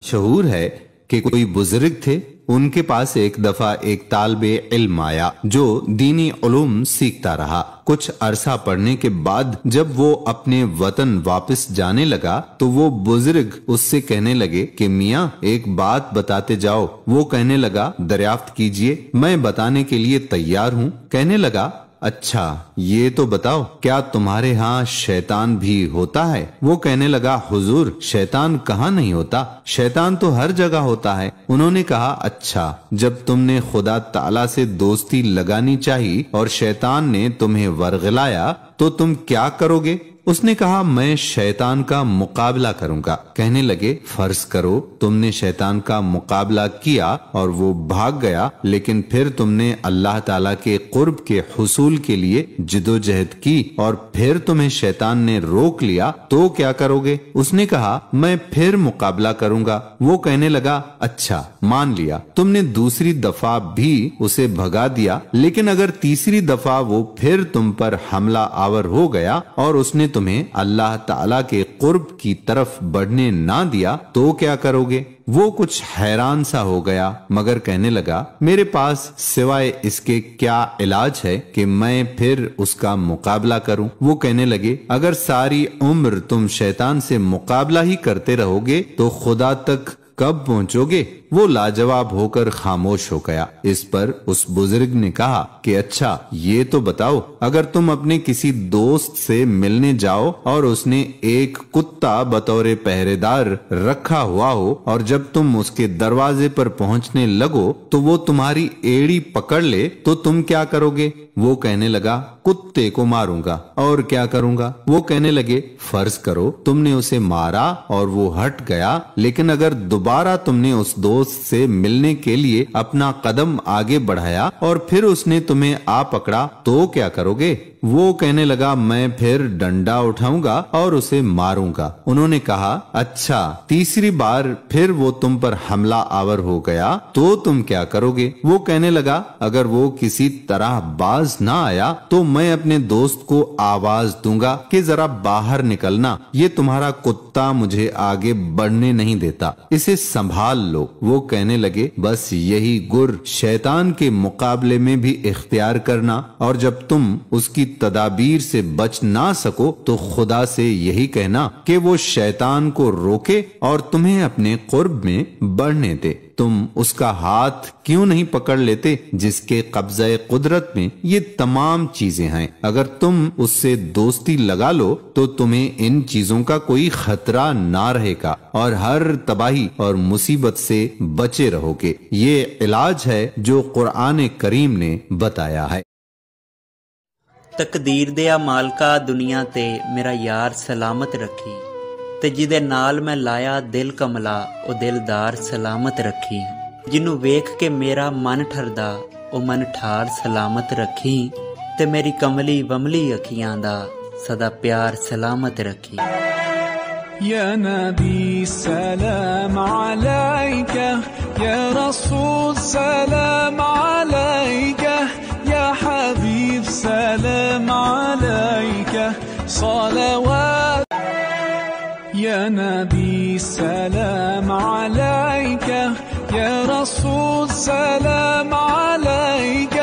شعور ہے کہ کوئی بزرگ تھے، ان کے پاس ایک دفعہ ایک طالب علم آیا جو دینی علوم سیکھتا رہا۔ کچھ عرصہ پڑھنے کے بعد جب وہ اپنے وطن واپس جانے لگا تو وہ بزرگ اس سے کہنے لگے کہ میاں ایک بات بتاتے جاؤ۔ وہ کہنے لگا دریافت کیجئے، میں بتانے کے لیے تیار ہوں۔ کہنے لگا اچھا یہ تو بتاؤ کیا تمہارے ہاں شیطان بھی ہوتا ہے؟ وہ کہنے لگا حضور شیطان کہاں نہیں ہوتا، شیطان تو ہر جگہ ہوتا ہے۔ انہوں نے کہا اچھا جب تم نے خدا تعالی سے دوستی لگانی چاہی اور شیطان نے تمہیں ورغلایا تو تم کیا کرو گے؟ اس نے کہا میں شیطان کا مقابلہ کروں گا۔ کہنے لگے فرض کرو تم نے شیطان کا مقابلہ کیا اور وہ بھاگ گیا، لیکن پھر تم نے اللہ تعالیٰ کے قرب کے حصول کے لیے جدوجہد کی اور پھر تمہیں شیطان نے روک لیا تو کیا کرو گے؟ اس نے کہا میں پھر مقابلہ کروں گا۔ وہ کہنے لگا اچھا مان لیا، تم نے دوسری دفعہ بھی اسے بھگا دیا، لیکن اگر تیسری دفعہ وہ پھر تم پر حملہ آور ہو گیا اور اس نے تمہیں اللہ تعالیٰ کے قرب کی طرف بڑھنے نہ دیا تو کیا کرو گے؟ وہ کچھ حیران سا ہو گیا مگر کہنے لگا میرے پاس سوائے اس کے کیا علاج ہے کہ میں پھر اس کا مقابلہ کروں؟ وہ کہنے لگے اگر ساری عمر تم شیطان سے مقابلہ ہی کرتے رہو گے تو خدا تک کب پہنچو گے؟ وہ لاجواب ہو کر خاموش ہو گیا۔ اس پر اس بزرگ نے کہا کہ اچھا یہ تو بتاؤ اگر تم اپنے کسی دوست سے ملنے جاؤ اور اس نے ایک کتا بطور پہرے دار رکھا ہوا ہو اور جب تم اس کے دروازے پر پہنچنے لگو تو وہ تمہاری ایڑی پکڑ لے تو تم کیا کرو گے؟ وہ کہنے لگا کتے کو ماروں گا۔ اور کیا کروں گا؟ وہ کہنے لگے فرض کرو تم نے اسے مارا اور وہ ہٹ گیا، لیکن اگر دوبارہ تم نے اس دوست سے ملنے کے لیے اپنا قدم آگے بڑھایا اور پھر اس نے تمہیں آ پکڑا تو کیا کرو گے؟ وہ کہنے لگا میں پھر ڈنڈا اٹھاؤں گا اور اسے ماروں گا۔ انہوں نے کہا اچھا تیسری بار پھر وہ تم پر حملہ آور ہو گیا تو تم کیا کرو گے؟ وہ کہنے لگا اگر وہ کسی طرح باز نہ آیا تو میں اپنے دوست کو آواز دوں گا کہ ذرا باہر نکلنا، یہ تمہارا کتا مجھے آگے بڑھنے نہیں دیتا، اسے سنبھال لو۔ وہ کہنے لگے بس یہی گر شیطان کے مقابلے میں بھی اختیار کرنا، اور جب تم اس کی تدابیر سے بچ نہ سکو تو خدا سے یہی کہنا کہ وہ شیطان کو روکے اور تمہیں اپنے قرب میں بڑھنے دے۔ تم اس کا ہاتھ کیوں نہیں پکڑ لیتے جس کے قبضہ قدرت میں یہ تمام چیزیں ہیں؟ اگر تم اس سے دوستی لگا لو تو تمہیں ان چیزوں کا کوئی خطرہ نہ رہے گا اور ہر تباہی اور مصیبت سے بچے رہو گے۔ یہ علاج ہے جو قرآن کریم نے بتایا ہے۔ تقدیر دیا مالکا دنیا تے میرا یار سلامت رکھی، تے جدے نال میں لایا دل کملا او دلدار سلامت رکھی، جنوں ویکھ کے میرا من ٹھردا او من ٹھار سلامت رکھی، تے میری کملی وملی اکھیاں دا سدا پیار سلامت رکھی۔ یا نبی سلام علیکہ، یا رسول سلام علیکہ، یا حبیب سلام علیکہ، صلوات یا نبی سلام علیکہ، یا رسول سلام علیکہ۔